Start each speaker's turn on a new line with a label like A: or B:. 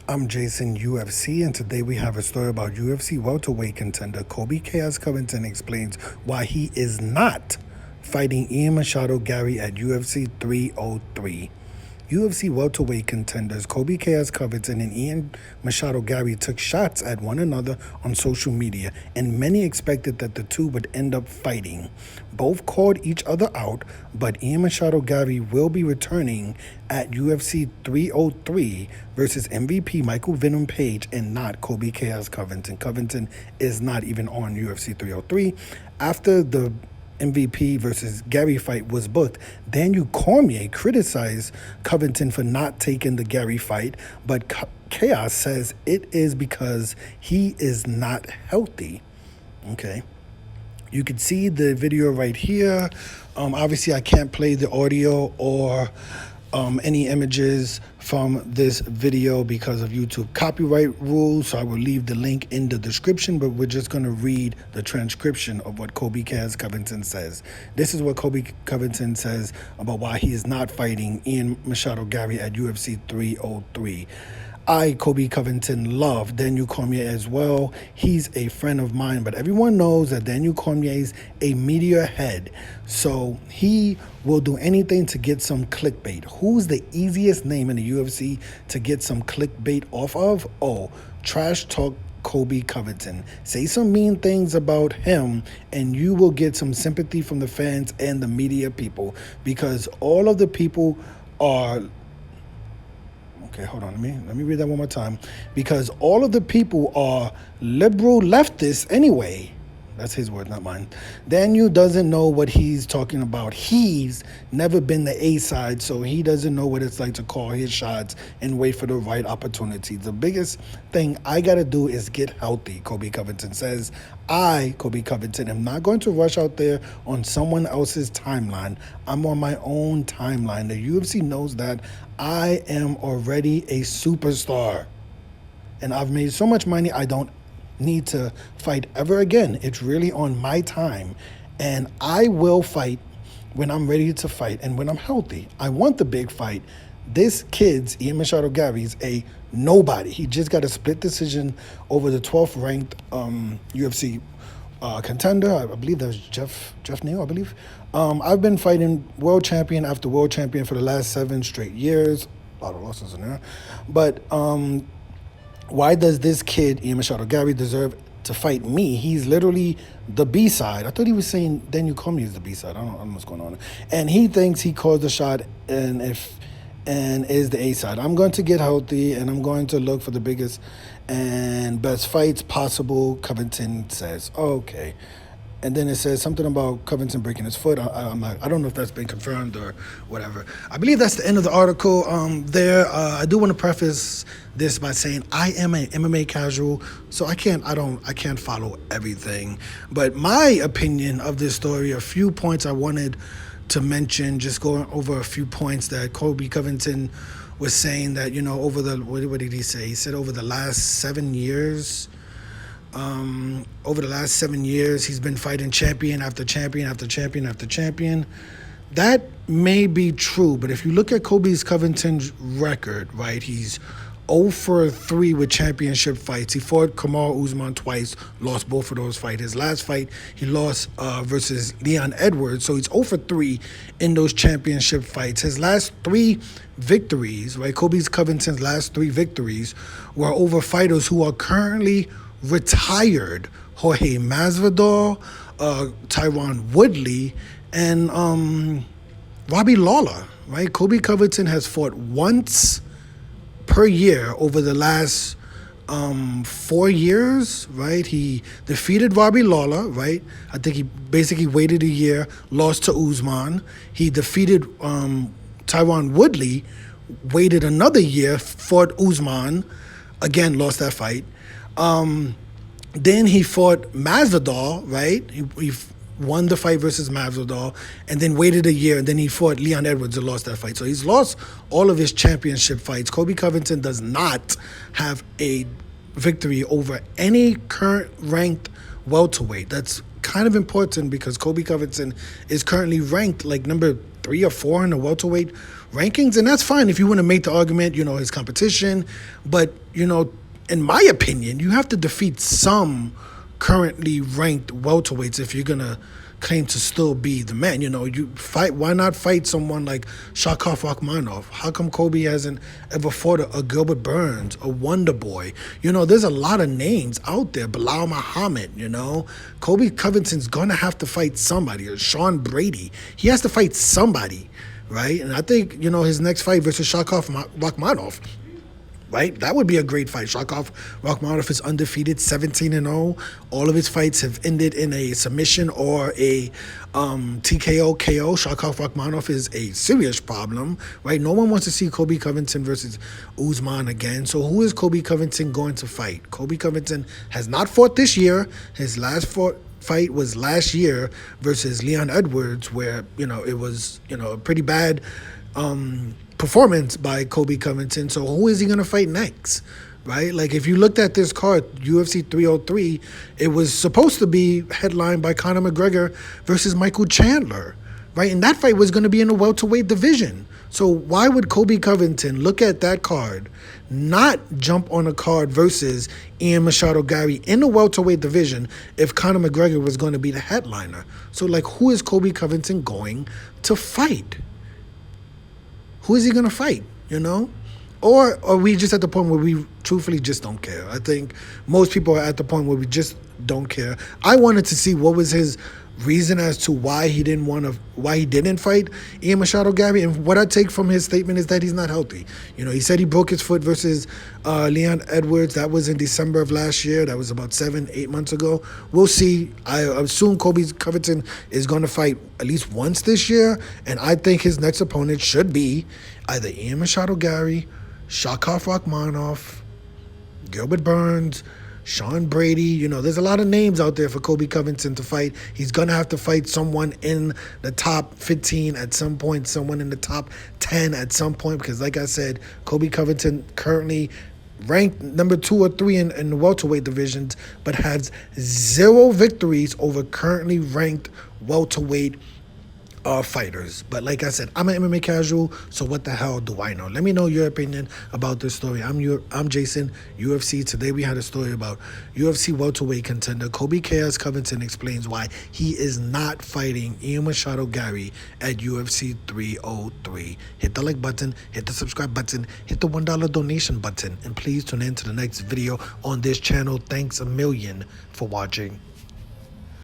A: I'm JasonUFC, and today we have a story about UFC welterweight contender Colby Covington explains why he is not fighting Ian Machado Garry at UFC 303. UFC welterweight contenders Colby Covington and Ian Machado Garry took shots at one another on social media, and many expected that the two would end up fighting. Both called each other out, but Ian Machado Garry will be returning at UFC 303 versus MVP Michael Venom Page and not Colby Covington. Covington is not even on UFC 303. After the MVP versus Garry fight was booked, Daniel Cormier criticized Covington for not taking the Garry fight, but Chaos says it is because he is not healthy. Okay. You can see the video right here. Obviously, I can't play the audio or any images from this video because of YouTube copyright rules, so I will leave the link in the description, but we're just going to read the transcription of what Colby Covington says. This is what Colby Covington says about why he is not fighting Ian Machado Garry at UFC 303. I, Colby Covington, love Daniel Cormier as well. He's a friend of mine, but everyone knows that Daniel Cormier is a media head, so he will do anything to get some clickbait. Who's the easiest name in the UFC to get some clickbait off of? Oh, Trash Talk Colby Covington. Say some mean things about him and you will get some sympathy from the fans and the media people, because all of the people are... Okay, hold on. Let me read that one more time. Because all of the people are liberal leftists anyway. That's his word, not mine. Daniel doesn't know what he's talking about. He's never been the A side, so he doesn't know what it's like to call his shots and wait for the right opportunity. The biggest thing I got to do is get healthy, Colby Covington says. I, Colby Covington, am not going to rush out there on someone else's timeline. I'm on my own timeline. The UFC knows that I am already a superstar. And I've made so much money, I don't need to fight ever again. It's really on my time, and I will fight when I'm ready to fight and when I'm healthy. I want the big fight. This kid's Ian Machado Garry is a nobody. He just got a split decision over the 12th ranked UFC contender. I believe that was Jeff Neal, I believe. I've been fighting world champion after world champion for the last 7 straight years. A lot of losses in there, but why does this kid, Ian Machado Garry, deserve to fight me? He's literally the B-side. I thought he was saying Daniel Cormier is the B-side. I don't know what's going on. And he thinks he caused the shot and is the A-side. I'm going to get healthy, and I'm going to look for the biggest and best fights possible, Covington says. Okay. And then it says something about Covington breaking his foot. I don't know if that's been confirmed or whatever. I believe that's the end of the article there. I do want to preface this by saying I am an MMA casual, so I can't follow everything. But my opinion of this story, a few points I wanted to mention, just going over a few points that Colby Covington was saying that, you know, over the, what did he say? He said over the last 7 years, he's been fighting champion after champion after champion after champion. That may be true, but if you look at Colby Covington's record, right, he's 0-for-3 with championship fights. He fought Kamaru Usman twice, lost both of those fights. His last fight, he lost versus Leon Edwards, so he's 0-for-3 in those championship fights. His last 3 victories, right, Colby Covington's last 3 victories were over fighters who are currently retired: Jorge Masvidal, Tyron Woodley, and Robbie Lawler, right? Colby Covington has fought once per year over the last 4 years, right? He defeated Robbie Lawler, right? I think he basically waited a year, lost to Usman. He defeated Tyron Woodley, waited another year, fought Usman, again lost that fight. Then he fought Masvidal, right? He won the fight versus Masvidal, and then waited a year, and then he fought Leon Edwards and lost that fight. So he's lost all of his championship fights. Colby Covington does not have a victory over any current ranked welterweight. That's kind of important because Colby Covington is currently ranked like number 3 or 4 in the welterweight rankings, and that's fine if you want to make the argument, his competition. But, in my opinion, you have to defeat some currently ranked welterweights if you're going to claim to still be the man. You fight. Why not fight someone like Shavkat Rakhmonov? How come Colby hasn't ever fought a Gilbert Burns, a Wonder Boy? There's a lot of names out there. Bilal Muhammad. Colby Covington's gonna have to fight somebody. Or Sean Brady. He has to fight somebody, right? And I think his next fight versus Shavkat Rakhmonov. Right, that would be a great fight. Shavkat Rakhmonov is undefeated, 17-0. All of his fights have ended in a submission or a TKO KO. Shavkat Rakhmonov is a serious problem, right? No one wants to see Colby Covington versus Usman again. So who is Colby Covington going to fight? Colby Covington has not fought this year. His last fight was last year versus Leon Edwards, where it was a pretty bad performance by Colby Covington. So who is he going to fight next, right? Like, if you looked at this card, UFC 303, it was supposed to be headlined by Conor McGregor versus Michael Chandler, right? And that fight was going to be in the welterweight division. So why would Colby Covington look at that card, not jump on a card versus Ian Machado Garry in the welterweight division if Conor McGregor was going to be the headliner? So, who is Colby Covington going to fight? Who is he going to fight, Or are we just at the point where we truthfully just don't care? I think most people are at the point where we just don't care. I wanted to see what was his reason as to why he didn't fight Ian Machado Garry. And what I take from his statement is that he's not healthy. He said he broke his foot versus Leon Edwards. That was in December of last year. That was about 7-8 months ago. We'll see. I assume Colby Covington is going to fight at least once this year. And I think his next opponent should be either Ian Machado Garry, Shavkat Rakhmonov, Gilbert Burns, Sean Brady. There's a lot of names out there for Colby Covington to fight. He's going to have to fight someone in the top 15 at some point, someone in the top 10 at some point, because like I said, Colby Covington currently ranked number 2 or 3 in the welterweight divisions, but has 0 victories over currently ranked welterweight fighters. But like I said, I'm an MMA casual, so what the hell do I know? Let me know your opinion about this story. I'm Jason, UFC. Today we had a story about UFC welterweight contender Colby Covington explains why he is not fighting Ian Machado Garry at UFC 303. Hit the like button, hit the subscribe button, hit the $1 donation button, and please tune in to the next video on this channel. Thanks a million for watching.